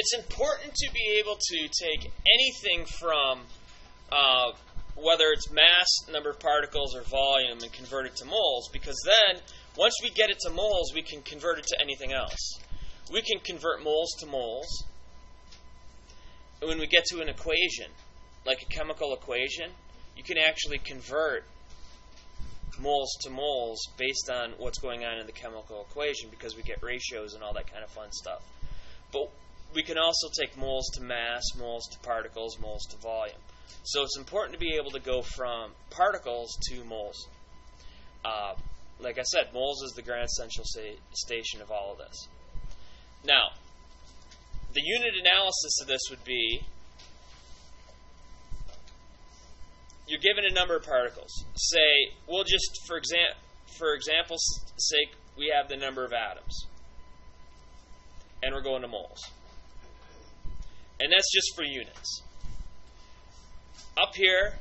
it's important to be able to take anything from whether it's mass, number of particles, or volume and convert it to moles, because then once we get it to moles, we can convert it to anything else. We can convert moles to moles. When we get to an equation, like a chemical equation, you can actually convert moles to moles based on what's going on in the chemical equation, because we get ratios and all that kind of fun stuff. But we can also take moles to mass, moles to particles, moles to volume. So it's important to be able to go from particles to moles. Like I said, moles is the grand central station of all of this. Now, the unit analysis of this would be, you're given a number of particles. Say, we'll just, for example's sake, we have the number of atoms. And we're going to moles. And that's just for units. Up here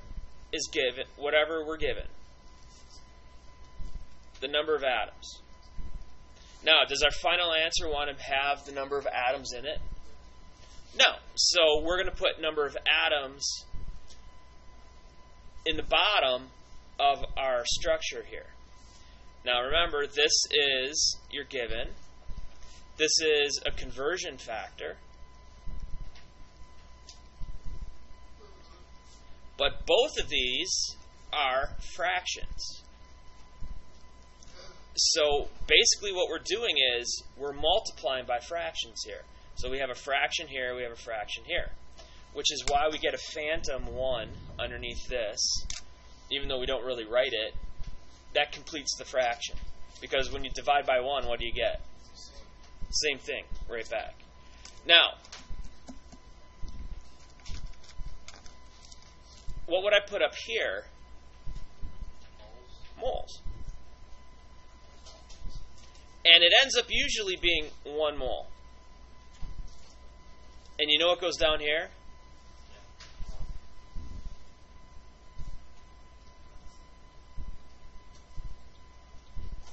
is given, whatever we're given. The number of atoms. Now, does our final answer want to have the number of atoms in it? No. So we're going to put number of atoms in the bottom of our structure here. Now remember, this is your given. This is a conversion factor. But both of these are fractions. So basically what we're doing is we're multiplying by fractions here. So we have a fraction here, we have a fraction here. Which is why we get a phantom 1 underneath this. Even though we don't really write it, that completes the fraction. Because when you divide by 1, what do you get? Same thing, right back. Now, what would I put up here? Moles. And it ends up usually being 1 mole. And you know what goes down here?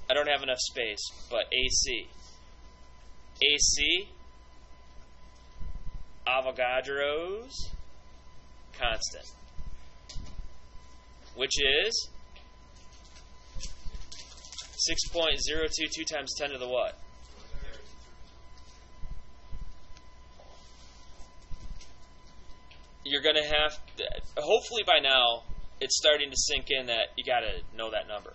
I don't have enough space, but AC. AC, Avogadro's constant, which is 6.022 times 10 to the what? You're going to have, hopefully by now, it's starting to sink in that you got to know that number.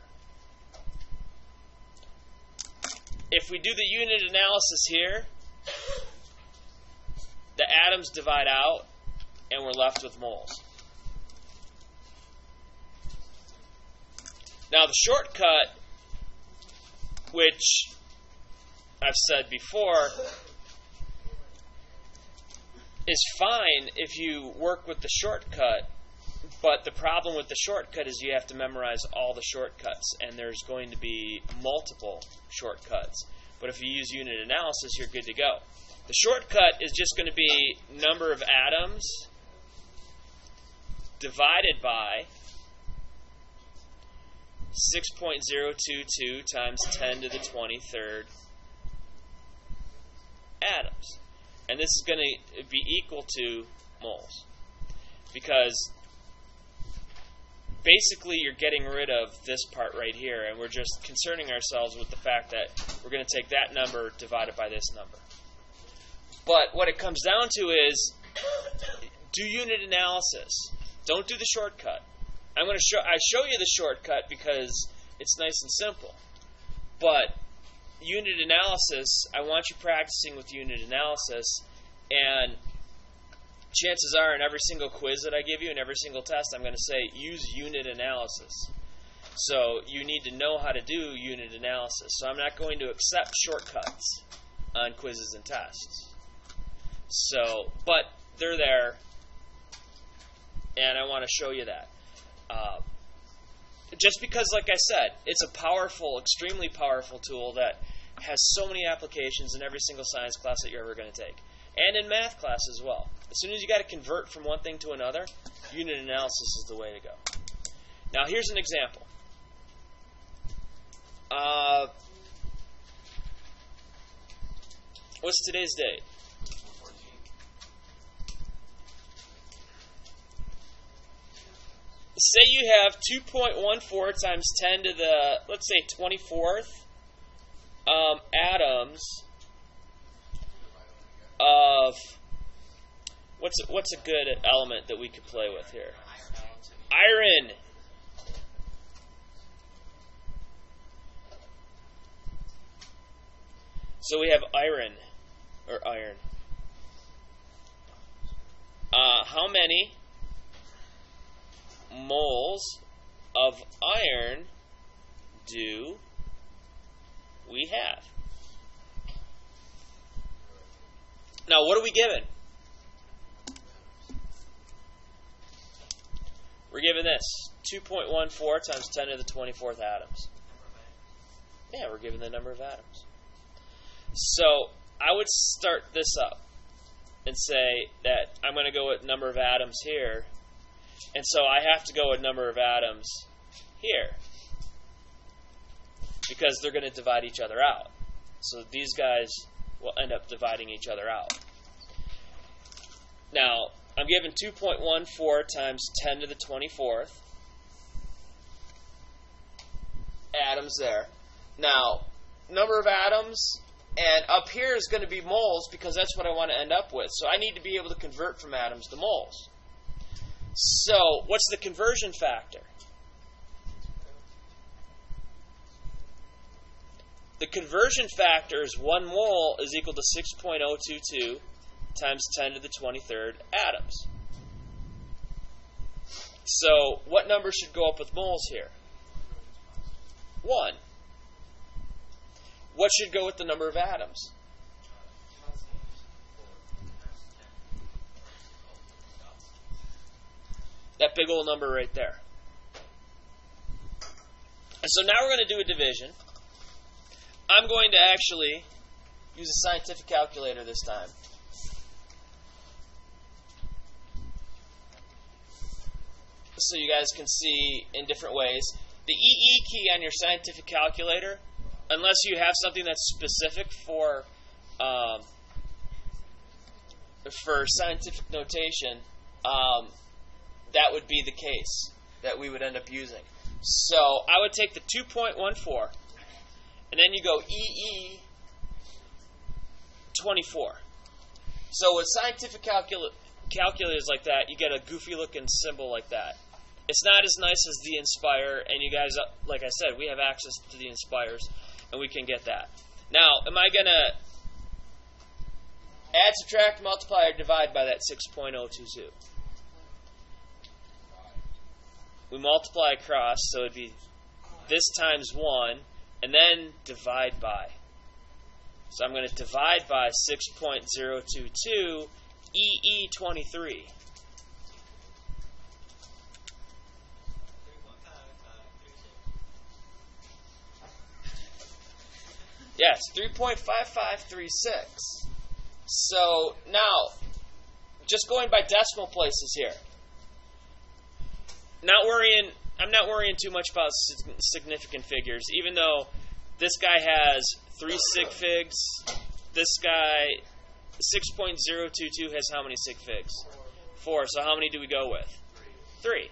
If we do the unit analysis here, the atoms divide out, and we're left with moles. Now the shortcut, which I've said before, is fine if you work with the shortcut, but the problem with the shortcut is you have to memorize all the shortcuts, and there's going to be multiple shortcuts. But if you use unit analysis, you're good to go. The shortcut is just going to be number of atoms divided by 6.022 times 10 to the 23rd atoms. And this is going to be equal to moles. Because basically you're getting rid of this part right here, and we're just concerning ourselves with the fact that we're going to take that number divided by this number. But what it comes down to is, do unit analysis. Don't do the shortcut. I show you the shortcut because it's nice and simple. But unit analysis, I want you practicing with unit analysis, and chances are in every single quiz that I give you and every single test, I'm going to say use unit analysis. So you need to know how to do unit analysis. So I'm not going to accept shortcuts on quizzes and tests. So, but they're there, and I want to show you that. Just because, like I said, it's a powerful, extremely powerful tool that has so many applications in every single science class that you're ever going to take. And in math class as well. As soon as you got to convert from one thing to another, unit analysis is the way to go. Now, here's an example. What's today's date? say you have 2.14 times 10 to the, let's say, 24th atoms of, what's a good element that we could play with here? Iron. So we have iron. How many moles of iron do we have? Now, what are we given? We're given this, 2.14 times 10 to the 24th atoms. Yeah, we're given the number of atoms. So, I would start this up and say that I'm going to go with number of atoms here. And so I have to go with number of atoms here, because they're going to divide each other out. So these guys will end up dividing each other out. Now, I'm given 2.14 times 10 to the 24th atoms there. Now, number of atoms, and up here is going to be moles, because that's what I want to end up with. So I need to be able to convert from atoms to moles. So, what's the conversion factor? The conversion factor is 1 mole is equal to 6.022 times 10 to the 23rd atoms. So, what number should go up with moles here? 1. What should go with the number of atoms? That big old number right there. And so now we're going to do a division. I'm going to actually use a scientific calculator this time. So you guys can see in different ways. The EE key on your scientific calculator, unless you have something that's specific for scientific notation, that would be the case that we would end up using. So I would take the 2.14, and then you go EE 24. So with scientific calculators like that, you get a goofy looking symbol like that. It's not as nice as the Inspire, and you guys, like I said, we have access to the Inspires, and we can get that. Now, am I going to add, subtract, multiply, or divide by that 6.022? We multiply across, so it'd be this times 1, and then divide by. So I'm going to divide by 6.022 EE23. Yes, 3.5536. So now, just going by decimal places here. I'm not worrying too much about significant figures, even though this guy has 3 sig figs. This guy, 6.022, has how many sig figs? 4. So how many do we go with? 3.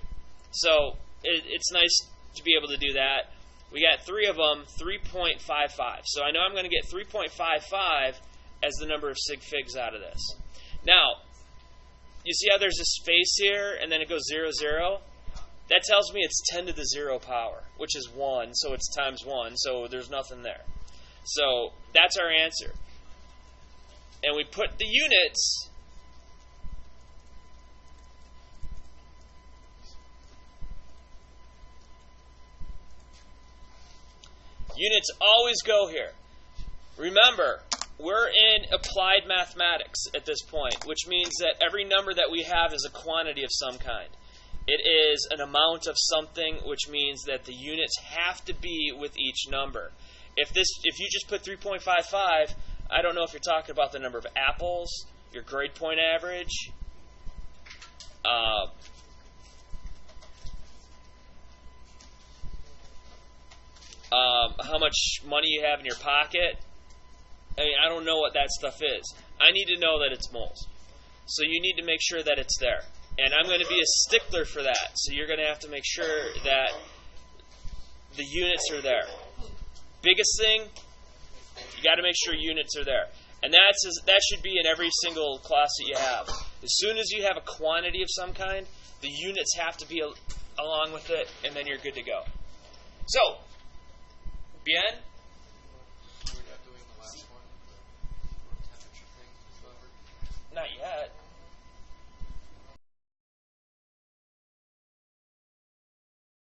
So it's nice to be able to do that. We got 3 of them, 3.55. So I know I'm going to get 3.55 as the number of sig figs out of this. Now, you see how there's a space here, and then it goes 0, 0? That tells me it's 10 to the 0 power, which is 1, so it's times 1, so there's nothing there. So that's our answer. And we put the units always go here. Remember, we're in applied mathematics at this point, which means that every number that we have is a quantity of some kind. It is an amount of something, which means that the units have to be with each number. If you just put 3.55, I don't know if you're talking about the number of apples, your grade point average, how much money you have in your pocket. I mean, I don't know what that stuff is. I need to know that it's moles. So you need to make sure that it's there. And I'm going to be a stickler for that. So you're going to have to make sure that the units are there. Biggest thing, you got to make sure units are there. And that should be in every single class that you have. As soon as you have a quantity of some kind, the units have to be along with it, and then you're good to go. So, bien.